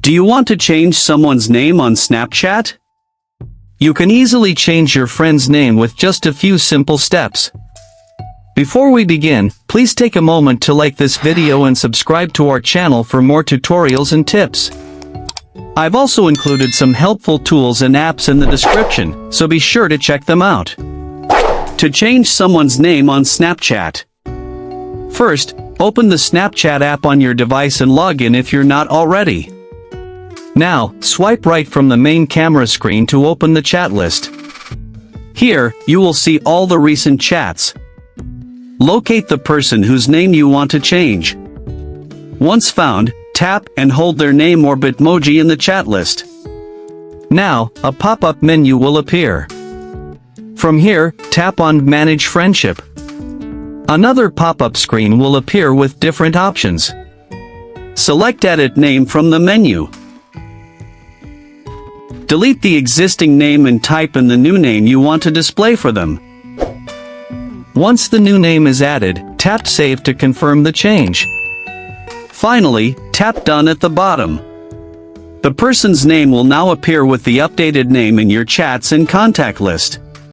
Do you want to change someone's name on Snapchat? You can easily change your friend's name with just a few simple steps. Before we begin, please take a moment to like this video and subscribe to our channel for more tutorials and tips. I've also included some helpful tools and apps in the description, so be sure to check them out. To change someone's name on Snapchat. First, open the Snapchat app on your device and log in if you're not already. Now, swipe right from the main camera screen to open the chat list. Here, you will see all the recent chats. Locate the person whose name you want to change. Once found, tap and hold their name or Bitmoji in the chat list. Now, a pop-up menu will appear. From here, tap on Manage Friendship. Another pop-up screen will appear with different options. Select Edit Name from the menu. Delete the existing name and type in the new name you want to display for them. Once the new name is added, tap Save to confirm the change. Finally, tap Done at the bottom. The person's name will now appear with the updated name in your chats and contact list.